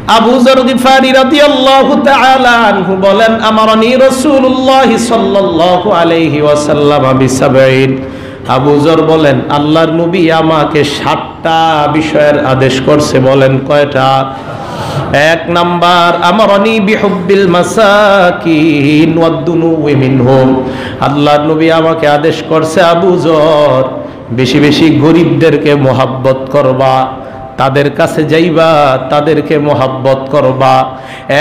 আবু যর গিফারি রাদিয়াল্লাহু তাআলা আনহু বলেন, আমারনি রাসূলুল্লাহ সাল্লাল্লাহু আলাইহি ওয়াসাল্লাম বিসাবঈন। আবু যর বলেন, আল্লাহর নবী আমাকে 7টা বিষয়ের আদেশ করছে। বলেন কয়টা? 1 নাম্বার, আমারনি বিহুব্বিল মাসাকিন ওয়াদ-দুনুই মিনহুম। আল্লাহর নবী আমাকে আদেশ করছে, আবু যর বেশি বেশি গরিবদেরকে মোহাব্বত করবা, তাদের কাছে যাইবা, তাদেরকে মোহাব্বত করবা।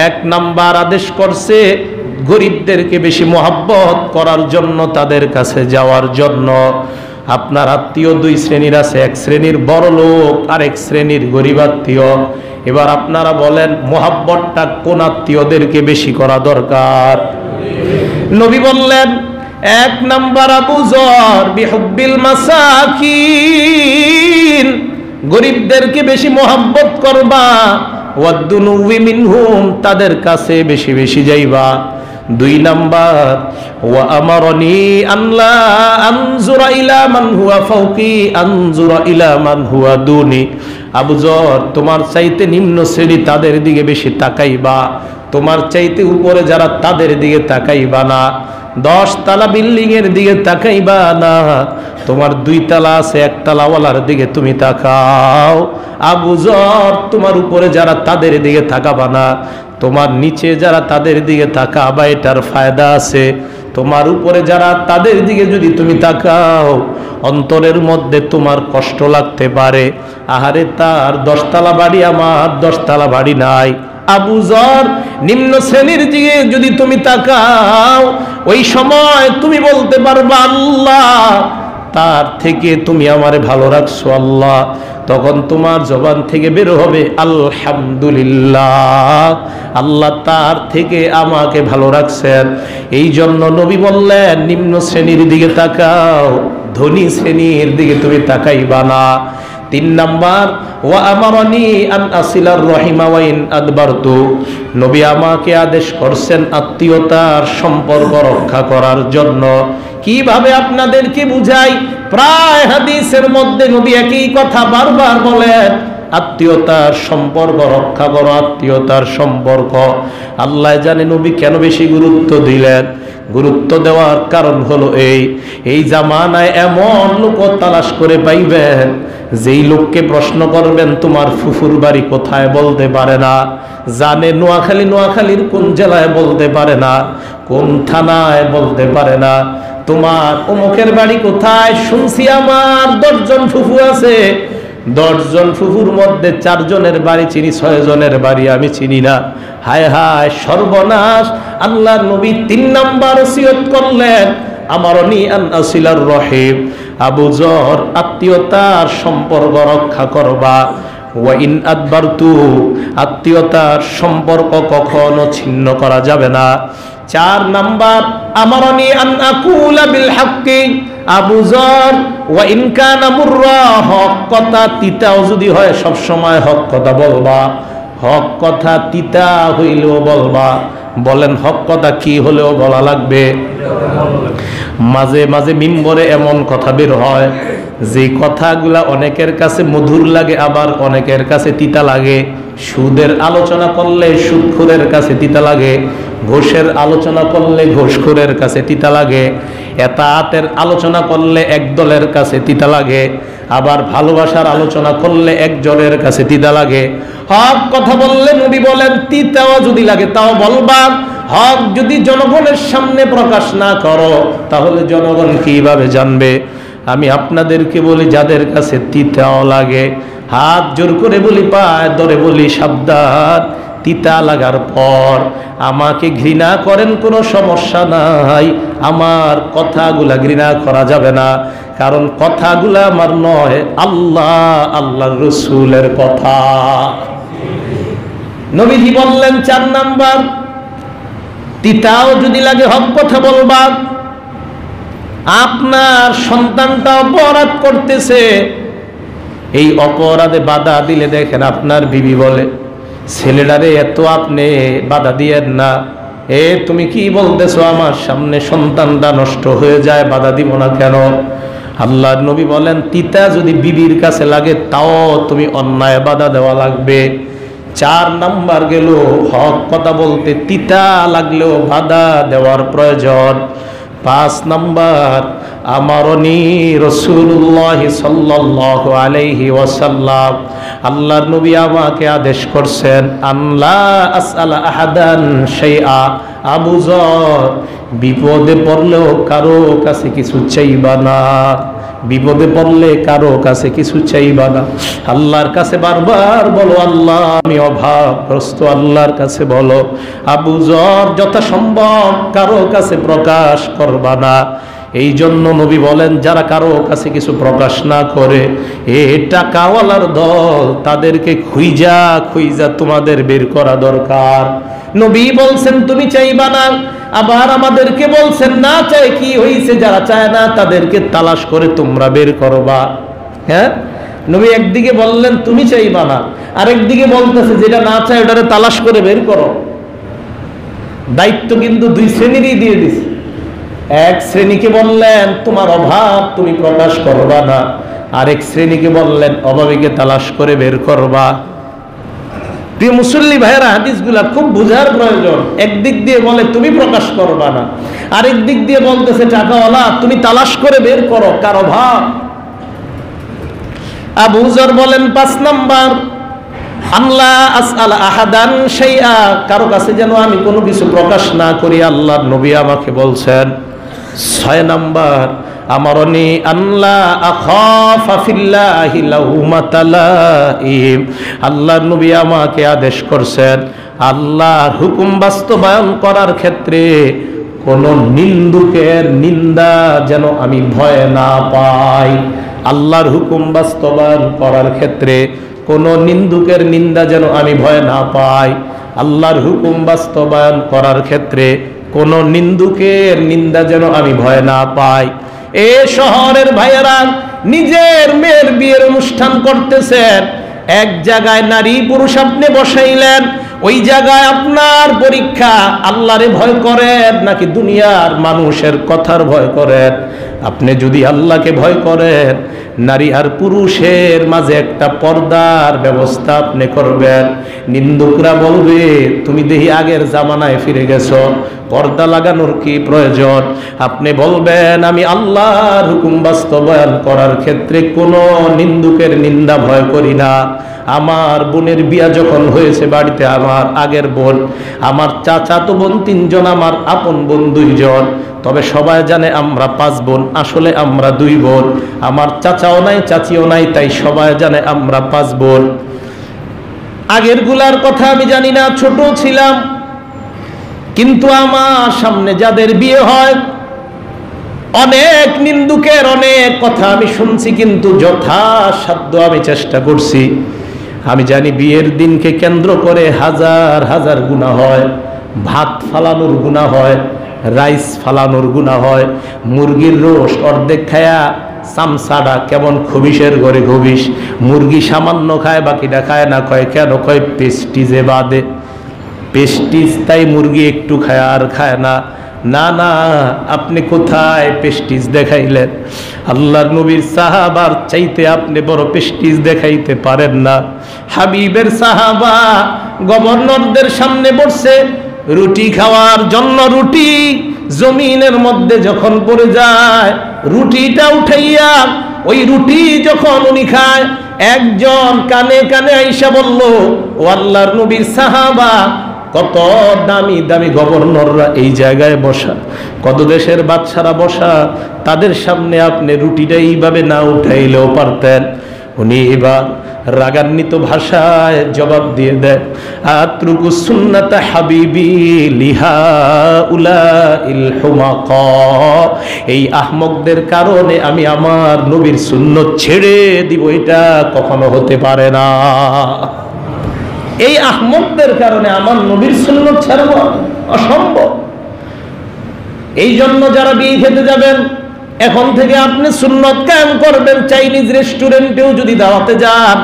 1 নাম্বার আদেশ করছে গরিবদেরকে বেশি মোহাব্বত করার জন্য, তাদের কাছে যাওয়ার জন্য। আপনার আত্মীয় 2 শ্রেণীর আছে, 1 শ্রেণীর বড় লোক আর 1 শ্রেণীর গরিব আত্মীয়। এবার আপনারা বলেন মোহাব্বতটা কোন আত্মীয়দেরকে বেশি করা দরকার? নবী বললেন 1 নাম্বার, আবু যর বিহুব্বিল মাসাকিন, গরিবদেরকে বেশি মোহাব্বত করবা, ওয়াদ-দুনুই মিনহুম, তাদের কাছে বেশি বেশি যাইবা। 2 নাম্বার, ওয়া আমারনি আল্লা আনজুরা ইলা মান হুয়া ফাওকি আনজুরা ইলা মান হুয়া দুনি। আবু যর তোমার চাইতে নিম্ন শ্রেণী তাদের দিকে বেশি তাকাইবা, তোমার চাইতে উপরে যারা তাদের দিকে তাকাইবা না। 10 তলা বিল্ডিং এর দিকে তাকাইবা না, তোমার 2 তলা আছে 1 তলাওয়ালার দিকে তুমি তাকাও। আবু যর তোমার উপরে যারা তাদের দিকে তাকাবা না, তোমার নিচে যারা তাদের দিকে তাকাবা, এটার ফায়দা আছে। তোমার উপরে যারা তাদের দিকে যদি তুমি তাকাও, অন্তরের মধ্যে তোমার কষ্ট লাগতে পারে, আহারে তার 10 তলা বাড়ি, আমার 10 তলা বাড়ি নাই। আবু যর নিম্ন শ্রেণীর দিকে যদি তুমি তাকাও, ওই সময় তুমি বলতে পারবা আল্লাহ তার থেকে তুমি আমারে ভালো রাখছো আল্লাহ। তখন তোমার জবান থেকে বের হবে আলহামদুলিল্লাহ, আল্লাহ তার থেকে আমাকে ভালো রাখছেন। এই জন্য নবী বললেন নিম্ন শ্রেণীর দিকে তাকাও, ধনী শ্রেণীর দিকে তুমি তাকাইবা না। 3 নাম্বার, ওয়া আমারনি আন আসিলার রহিমা ওয়া ইন আদবারতু। নবী আমাকে আদেশ করছেন আত্মীয়তার সম্পর্ক রক্ষা করার জন্য। কিভাবে আপনাদেরকে বুঝাই? প্রায় হাদিসের মধ্যে নবী একই কথা বারবার বলেন, আত্মীয়তার সম্পর্ক রক্ষা করো, আত্মীয়তার সম্পর্ক। আল্লাহ জানে নবী কেন বেশি গুরুত্ব দিলেন। গুরুত্ব দেওয়ার কারণ হলো এই জামানায় এমন লোক তালাশ করে পাইবেন, যেই লোককে প্রশ্ন করবেন তোমার ফুফুর বাড়ি কোথায় বলতে পারে না, জানে নোয়াখালীর কোন জেলায় বলতে পারে না, কোন থানায় বলতে পারে না, তোমার অমুকের বাড়ি কোথায়, শুনছি আমার 10 জন ফুফু আছে, 10 জন ফুফুর মধ্যে 4 জনের বাড়ি চিনি, 6 জনের বাড়ি আমি চিনি না। হায় হায় সর্বনাশ! আল্লাহর নবী 3 নাম্বার ওসিয়ত করলেন, আমারনি আন আসিলার রহিম। আবু যর আত্মীয়তার সম্পর্ক রক্ষা করবা, ওয়া ইন আদবারতু, আত্মীয়তার সম্পর্ক কখনো ছিন্ন করা যাবে না। 4 নাম্বার, আমারনি আন আকুলা বিল হাক্কি। আবু যর ওয়া ইন কানা মুররা, হক কথা তিতাও যদি হয় সব সময় হক কথা বলবা, হক কথা তিতা হইলেও বলবা। বলেন হক কথা কি হলেও বলা লাগবে? মাঝে মাঝে মিম্বরে এমন কথা বের হয় যে কথাগুলা অনেকের কাছে মধুর লাগে, আবার অনেকের কাছে তিতা লাগে। সুদের আলোচনা করলে সুদখোরের কাছে তিতা লাগে, ঘোষের আলোচনা করলে ঘোষখোরের কাছে তিতা লাগে, এতাআতের আলোচনা করলে এক দলের কাছে তিতা লাগে, আবার ভালোবাসার আলোচনা করলে একজনের কাছে তিতা লাগে। হক কথা বললে নবী বলেন তিতাও যদি লাগে তাও বলবা। হক যদি জনগণের সামনে প্রকাশ না করো, তাহলে জনগণ কিভাবে জানবে? আমি আপনাদেরকে বলি, যাদের কাছে তিতাও লাগে, হাত জোর করে বলি, পায় ধরে বলি, সাবধান। তিতা লাগার পর আমাকে ঘৃণা করেন, কোনো সমস্যা নাই, আমার কথাগুলা ঘৃণা করা যাবে না, কারণ কথাগুলা আমার নয়, আল্লাহর রসুলের কথা। নবীজি বললেন 4 নাম্বার, তিতাও যদি লাগে হক কথা বলবা। আপনার সন্তানটা অপরাধ করতেছে, এই অপরাধে বাধা দিলে দেখেন আপনার বিবি বলে, ছেলেটারে এত আপনি বাধা দিয়েন না, তুমি কি বলতেছো, আমার সামনে সন্তানটা নষ্ট হয়ে যায়, বাধা দিব না কেন? আল্লাহর নবী বলেন তিতা যদি বিবির কাছে লাগে তাও তুমি অন্যায় বাধা দেওয়া লাগবে। 4 নাম্বার গেল হক কথা বলতে তিতা লাগলেও বাধা দেওয়ার প্রয়োজন। 5 নাম্বার আমারনি রাসূলুল্লাহ সাল্লাল্লাহু আলাইহি ওয়াসাল্লাম, আল্লাহর নবী আমাকে আদেশ করছেন আল্লাহ আসআলা আহাদান শাইআ, আবু যর বিপদে পড়লেও কারো কাছে কিছু চাইবা না, বিপদে পড়লে কারো কাছে কিছু চাইবা না। আল্লাহর কাছে বারবার বলো আল্লাহ আমি অভাবগ্রস্ত, আল্লাহর কাছে বলো। আবু যর যথাসম্ভব কারো কাছে প্রকাশ করবা না। এই জন্য নবী বলেন যারা কারো কাছে কিছু প্রকাশ না করে এ টাকাওয়ালার দল, তাদেরকে খুঁজা খুঁজা তোমাদের বের করা দরকার। নবী বলছেন তুমি চাইবা না, আবার আমাদেরকে বলছেন না চাই কি হইছে, যারা চায় না তাদেরকে তালাশ করে তোমরা বের করবা। হ্যাঁ, নবী একদিকে বললেন তুমি চাইবা না, আরেকদিকে বলতেছে যেটা না চায় ওটারে তালাশ করে বের করো। দায়িত্ব কিন্তু 2 শ্রেণীরই দিয়ে দিছে। এক শ্রেণীকে বললেন তোমার অভাব তুমি প্রকাশ করবা না, আরেক শ্রেণীকে বললেন অভাবীকে তালাশ করে বের করবা। প্রিয় মুসল্লি ভাইয়েরা, হাদিসগুলা খুব বুঝার প্রয়োজন। একদিক দিয়ে বলে তুমি প্রকাশ করবা না, আরেক দিক দিয়ে বলতেছে টাকাওয়ালা তুমি তালাশ করে বের করো কার অভাব। আবু যর বলেন 5 নাম্বার আল্লাহ আসআল আহাদান শাইআ, কারো কাছে যেন আমি কোনো কিছু প্রকাশ না করি, আল্লাহর নবী আমাকে বলছেন। 6 নাম্বার আমারনি আল্লাহ আখাফা ফিল্লাহি লাউমাতা লাইম, আল্লাহর নবী আমাকে আদেশ করছেন আল্লাহর হুকুম বাস্তবায়ন করার ক্ষেত্রে কোন নিন্দুকের নিন্দা যেন আমি ভয় না পাই। আল্লাহর হুকুম বাস্তবায়ন করার ক্ষেত্রে কোন নিন্দুকের নিন্দা যেন আমি ভয় না পাই। আল্লাহর হুকুম বাস্তবায়ন করার ক্ষেত্রে কোন নিন্দুকের নিন্দা যেন আমি ভয় না পাই। এ শহরের ভাইয়েরা, নিজের মেয়ের বিয়ের অনুষ্ঠান করতেছেন, এক জায়গায় নারী পুরুষ আপনি বসাইলেন, ওই জায়গায় আপনার পরীক্ষা আল্লাহরে ভয় করেন নাকি দুনিয়ার মানুষের কথার ভয় করেন। আপনি যদি আল্লাহকে ভয় করেন, নারী আর পুরুষের মাঝে একটা পর্দার ব্যবস্থা আপনি করবেন। নিন্দুকরা বলবে তুমি দেখি আগের জামানায় ফিরে গেছো, পর্দা লাগানোর কি প্রয়োজন। আপনি বলবেন আমি আল্লাহর হুকুম বাস্তবায়ন করার ক্ষেত্রে কোনো নিন্দুকের নিন্দা ভয় করি না। আমার বোনের বিয়া যখন হয়েছে বাড়িতে, আমার আগের বোন, আমার চাচাতো বোন 3 জন, আমার আপন বোন 2 জন, তবে সবাই জানে আমরা 5 বোন, আসলে আমরা 2 বোন। আমার চাচাও নাই চাচিও নাই, তাই সবাই জানে আমরা 5 বোন। আগের গুলার কথা আমি জানি না, ছোট ছিলাম, কিন্তু আমার সামনে যাদের বিয়ে হয় অনেক নিন্দুকের অনেক কথা আমি শুনছি, কিন্তু যথাসাধ্য আমি চেষ্টা করছি। আমি জানি বিয়ের দিনকে কেন্দ্র করে হাজার হাজার গুনাহ হয়। ভাত ফালানোর গুনাহ হয়, রাইস ফালানোর গুনাহ হয়, মুরগির রোস্ট অর্ধেক খায়া চামচাটা কেমন খবিসের ঘরে খবিস, মুরগি সামান্য খায় বাকিটা খায় না। কয় কেন? কয় পেস্টিজে বাদে, পেস্টিজ তাই মুরগি একটু খায় আর খায় না। না না, আপনি কোথায় পেস্টিজ দেখাইলেন? আল্লাহর নবীর সাহাবার চাইতে আপনি বড় পেস্টিজ দেখাইতে পারেন না। হাবিবের সাহাবা গভর্নরদের সামনে বসে রুটি খাওয়ার জন্য, রুটি জমিনের মধ্যে যখন পড়ে যায়, রুটিটা উঠাইয়া ওই রুটি যখন উনি খায়, একজন কানে কানে আইসা বলল, ও আল্লাহর নবীর সাহাবা, কত দামি দামি গভর্নররা এই জায়গায় বসা, কত দেশের বাদশারা বসা, তাদের সামনে আপনি রুটিটা এইভাবে না উঠাইলেও পারতেন। উনি এবার রাগান্বিত ভাষায় জবাব দিয়ে দেন, আতরুকু সুন্নাতা হাবিবি লিহাউলাইল হুমাকা, এই আহমকদের কারণে আমি আমার নবীর সুন্নত ছেড়ে দিব, এটা কখনো হতে পারে না। এই আহমকদের কারণে আমার নবীর সুন্নত ছাড়ব অসম্ভব। এই জন্য যারা বিয়ে খেতে যাবেন, এখন থেকে আপনি সুন্নত কায়েম করবেন। চাইনিজ রেস্টুরেন্টেও যদি দাওয়াতে যান,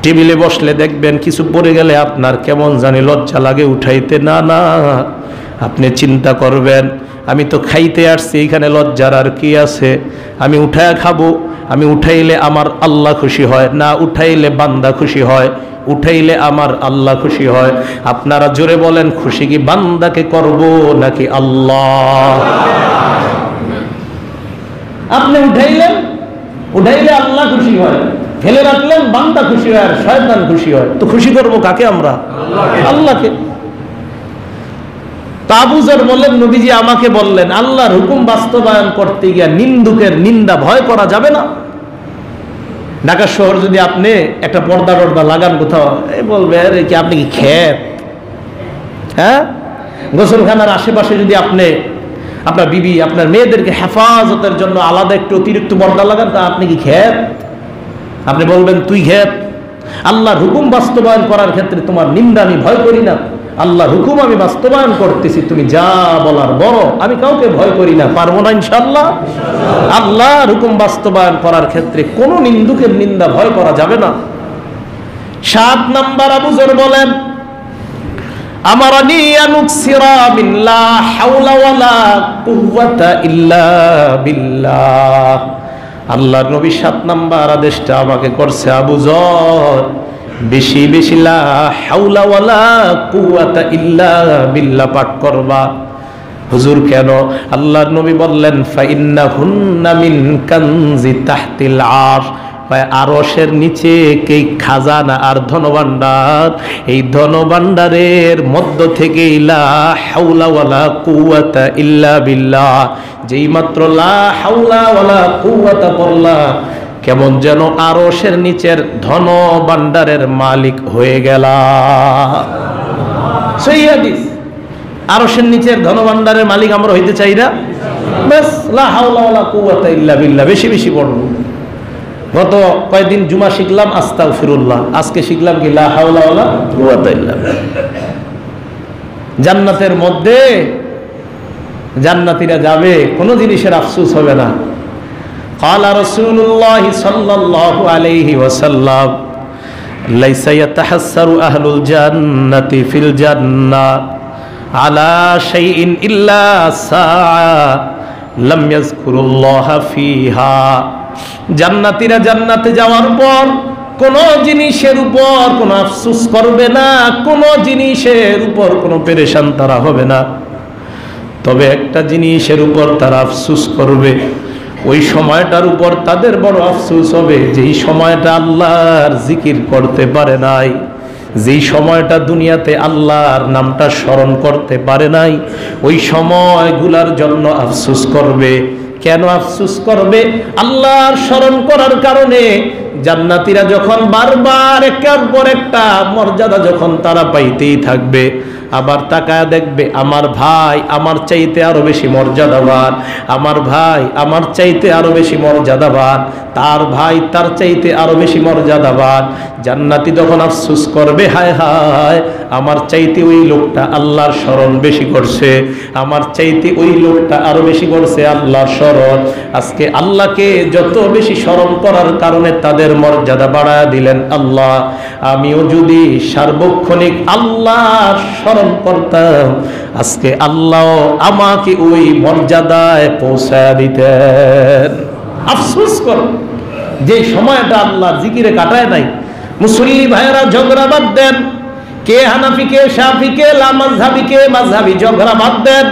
টেবিলে বসলে দেখবেন কিছু পড়ে গেলে আপনার কেমন জানি লজ্জা লাগে উঠাইতে। না না, আপনি চিন্তা করবেন আমি তো খাইতে আসছি, এখানে লজ্জার আর কি আছে? আমি উঠায় খাবো। আমি উঠাইলে আমার আল্লাহ খুশি হয়, না উঠাইলে বান্দা খুশি হয়। উঠাইলে আমার আল্লাহ খুশি হয়। আপনারা জোরে বলেন, খুশি কি বান্দাকে করব নাকি আল্লাহ? আপনি উঠাইলেন, উঠাইলে আল্লাহ খুশি হয়, ফেলে রাখলেন বান্দা খুশি হয় আর শয়তান খুশি হয়। তো খুশি করব কাকে আমরা? আল্লাহকে। আবু যর বলেন, নবীজি আমাকে বললেন আল্লাহর হুকুম বাস্তবায়ন করতে গিয়ে নিন্দুকের নিন্দা ভয় করা যাবে না। ঢাকা শহর যদি আপনি একটা পর্দা টর্দা লাগান কোথাও, বলবে আরে কি আপনি কি খেত? হ্যাঁ, গোসলখানার আশেপাশে যদি আপনি আপনার বিবি আপনার মেয়েদেরকে হেফাজতের জন্য আলাদা একটু অতিরিক্ত পর্দা লাগান, তা আপনি কি খেত? আপনি বলবেন তুই খেত। আল্লাহর হুকুম বাস্তবায়ন করার ক্ষেত্রে তোমার নিন্দা আমি ভয় করি না। আল্লাহর হুকুম আমি বাস্তবায়ন করতেছি, তুমি যা বলার বলো, আমি কাউকে ভয় করি না। পারবো না ইনশাআল্লাহ? আল্লাহর হুকুম বাস্তবায়ন করার ক্ষেত্রে কোন নিন্দুকের নিন্দা ভয় করা যাবে না। 7 নাম্বার আবু যর বলেন, আমারানি আনুকসিরা মিন লা হাওলা ওয়ালা কুওয়াতা ইল্লা বিল্লাহ। আল্লাহর নবী 7 নাম্বার আদেশটা আমাকে করছে, আবু যর বেশি বেশি লা হাওলা ওয়ালা কুওয়াতা ইল্লা বিল্লাহ পাঠ করবা। হুজুর কেন? আল্লাহর নবী বললেন, ফাইন্নাহুন্না মিন কানজি তাহতিল আরশ, আরশের নিচে এই খাজানা আর ধনভাণ্ডার, এই ধনভাণ্ডারের মধ্য থেকে লা হাওলা ওয়ালা কুওয়াতা ইল্লা বিল্লাহ, যেই মাত্র লা হাওলা ওয়ালা কুওয়াতা পড়লা, কেমন যেন আরশের নিচের ধনভাণ্ডারের মালিক হয়ে গেলা। সহিহ হাদিস। আরশের নিচের ধনভাণ্ডারের মালিক আমরা হইতে চাই না? বাস লা হাওলা ওয়ালা কুওয়াতা ইল্লা বিল্লাহ বেশি বেশি পড়ব। গত কয়েকদিন জুমা শিখলাম আস্তাগফিরুল্লাহ, আজকে শিখলাম কি লা হাওলা ওয়ালা কুওয়াতা ইল্লা বিল্লাহ। জান্নাতের মধ্যে জান্নাতীরা যাবে, কোনো জিনিসের আফসোস হবে না। ক্বালা রাসূলুল্লাহ সাল্লাল্লাহু আলাইহি ওয়াসাল্লাম, লাইসা ইয়াতাহাসসারু আহলুল জান্নাতি ফিল জান্নাহ আলা শাইইন ইল্লা সাআ লাম ইয়াযকুরুল্লাহা ফিহা। জান্নাতীরা জান্নাতে যাওয়ার পর কোন জিনিসের উপর কোনো আফসোস করবে না, কোন জিনিসের উপর কোনো পেরেশান তারা হবে না। তবে একটা জিনিসের উপর তারা আফসোস করবে, ওই সময়টার উপর তাদের বড় আফসোস হবে, যেই সময়টা আল্লাহর জিকির করতে পারে নাই, যেই সময়টা দুনিয়াতে আল্লাহর নামটা স্মরণ করতে পারে নাই, ওই সময়গুলার জন্য আফসোস করবে। কেন আফসোস করবে? আল্লাহর স্মরণ করার কারণে। জান্নাতীরা যখন বারবার একের পর একটা মর্যাদা যখন তারা পাইতেই থাকবে, আবার তাকায় দেখবে আমার ভাই আমার চাইতে আরো বেশি মর্যাদাবান, আমার ভাই আমার চাইতে আরো বেশি মর্যাদাবান, তার ভাই তার চাইতে আরো বেশি মর্যাদাবান। জান্নাতি তখন আফসোস করবে, হায় হায় আমার চাইতে ওই লোকটা আল্লাহর স্মরণ বেশি করছে, আমার চাইতে ওই লোকটা আরো বেশি করছে আল্লাহর স্মরণ। আজকে আল্লাহকে যত বেশি স্মরণ করার কারণে তাদের মর্যাদা বাড়ায় দিলেন আল্লাহ। আমিও যদি সার্বক্ষণিক আল্লাহর স্মরণ করতাম, আজকে আল্লাহ আমাকে ওই মর্যাদায় পৌঁছায় দিতেন। আফসোস কর যে সময়টা আল্লাহর জিকিরে কাটায় নাই। মুসল্লি ভাইয়েরা ঝগড়া বাদ দেন, কে হানাফি কে শাফি কে লামাযহাবি কে মাযহাবি ঝগড়া বাদ দেন,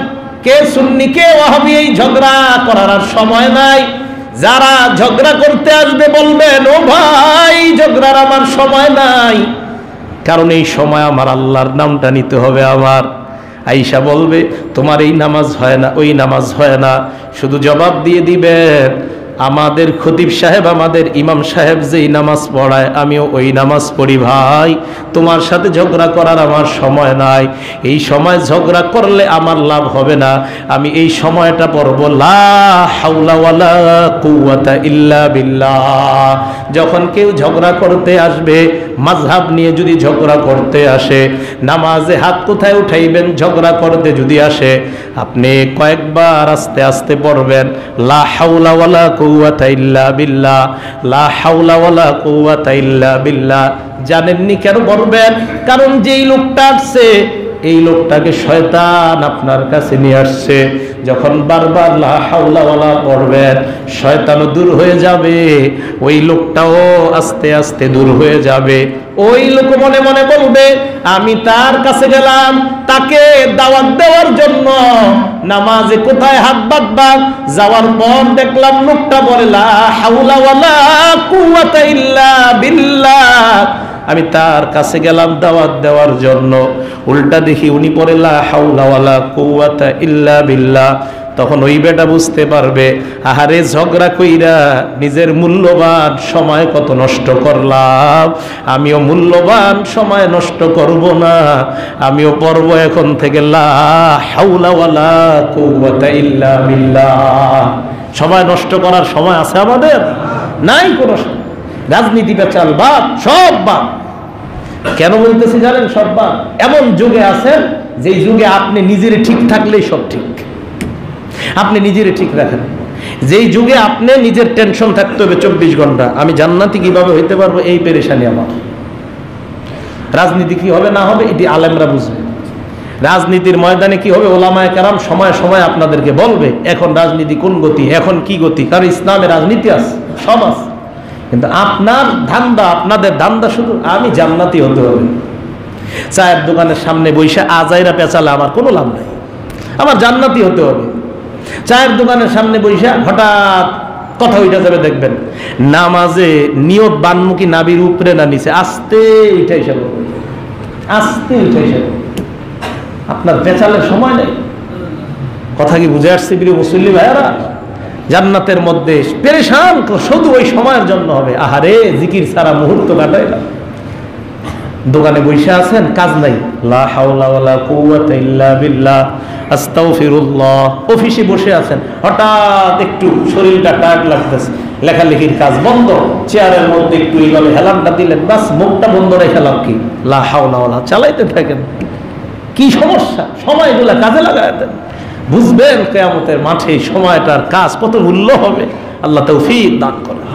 কে সুন্নি কে ওয়াহাবি, এই ঝগড়া করার আর সময় নাই। যারা ঝগড়া করতে আসবে বলবেন, ও ভাই ঝগড়ার আমার সময় নাই, কারণ এই সময় আমার আল্লাহর নামটা নিতে হবে। আমার আয়েশা বলবে, তোমার এই নামাজ হয় না, ওই নামাজ হয় না, শুধু জবাব দিয়ে দিবেন, আমাদের খতিব সাহেব আমাদের ইমাম সাহেব যেই নামাজ পড়ায় আমিও ওই নামাজ পড়ি। ভাই তোমার সাথে ঝগড়া করার আমার সময় নাই, এই সময় ঝগড়া করলে আমার লাভ হবে না, আমি এই সময়টা পড়ব লা হাওলা ওয়ালা কুওয়াতা ইল্লা বিল্লাহ। যখন কেউ ঝগড়া করতে আসবে, মাযহাব নিয়ে যদি ঝগড়া করতে আসে, নামাজে হাত কোথায় উঠাইবেন ঝগড়া করতে যদি আসে, আপনি কয়েকবার আস্তে আস্তে পড়বেন লা হাওলা ওয়ালা কুওয়াতা ইল্লা বিল্লাহ, লা হাওলা ওয়ালা কুওয়াতা ইল্লা বিল্লাহ। জানেননি কেন পড়বেন? কারণ যেই লোকটা আসছে এই লোকটাকে শয়তান আপনার কাছে নিয়ে আসছে। যখন বারবার লা হাওলা ওয়ালা পড়বেন, শয়তানও দূর হয়ে যাবে, ওই লোকটাও আস্তে আস্তে দূর হয়ে যাবে। ওই লোক মনে মনে বলবে, আমি তার কাছে গেলাম তাকে দাওয়াত দেওয়ার জন্য, নামাজে কোথায় হাত বাঁধবা, যাওয়ার পর দেখলাম লোকটা বলে লা হাওলা ওয়ালা কুওয়াতা ইল্লা বিল্লাহ, আমি তার কাছে গেলাম দাওয়াত দেওয়ার জন্য, উল্টা দেখি উনি পড়ে লা হাওলা ওয়ালা কুওয়াতা ইল্লা বিল্লাহ। তখন ওই বেটা বুঝতে পারবে, আহারে ঝগড়া কইরা নিজের মূল্যবান সময় কত নষ্ট করলাম, আমিও মূল্যবান সময় নষ্ট করব না, আমিও পড়ব এখন থেকে লা হাওলা ওয়ালা কুওয়াতা ইল্লা বিল্লাহ। সময় নষ্ট করার সময় আছে আমাদের? নাই কোনো সময়। রাজনীতি পেঁচাল বাদ, সব বাদ। কেন বলতেছি জানেন? সব বাদ। এমন যুগে আছেন যেই যুগে আপনি নিজের ঠিক থাকলেই সব ঠিক, আপনি নিজের ঠিক রাখেন। যেই যুগে আপনি নিজের টেনশন থাকতে হবে 24 ঘন্টা, আমি জান্নাতি কিভাবে হইতে পারবো, এই পেরেশানি আমার। রাজনীতি কি হবে না হবে এটি আলেমরা বুঝবে, রাজনীতির ময়দানে কি হবে ওলামায়ে কেরাম সময় সময় আপনাদেরকে বলবে এখন রাজনীতি কোন গতি, এখন কি গতি, কারণ ইসলামে রাজনীতি আছে, সব আছে। কিন্তু আপনার ধান্দা, আপনাদের ধান্দা শুধু আমি জান্নাতি হতে হবে। চায়ের দোকানের সামনে বৈশা আজাইরা পেঁচালে আমার কোনো লাভ নাই, আমার জান্নাতি হতে হবে। চায়ের দোকানের সামনে বৈশা হঠাৎ কথা উঠে যাবে, দেখবেন নামাজে নিয়ত বানমুখী নাবির উপরে না নিচে, আস্তে উঠে হিসাব, আস্তে উঠে হিসাব। আপনার পেঁচালের সময় নেই। কথা কি বুঝে আসছে প্রিয় মুসল্লি ভাইয়ারা? জান্নাতের মধ্যে পেরেশান শুধু ওই সময়ের জন্য হবে। আহারে জিকির ছাড়া মুহূর্ত কাটায় না। দোকানে বসে আছেন, কাজ নাই, লা হাওলা ওয়ালা কুওয়াতা ইল্লা বিল্লাহ, আস্তাগফিরুল্লাহ। অফিসে বসে আছেন, হঠাৎ একটু শরীরটা টায়ার্ড লাগতেছে, লেখালেখির কাজ বন্ধ, চেয়ারের মধ্যে একটু এইভাবে হেলানটা দিলেন, বাস মুখটা বন্ধ রেখে লাভ কি, লা হাওলা ওয়ালা চালাইতে থাকেন। কি সমস্যা? সময়গুলা কাজে লাগায় দেন, বুঝবেন কিয়ামতের মাঠে সময়টার কাজ কত মূল্য হবে। আল্লাহ তৌফিক দান করেন।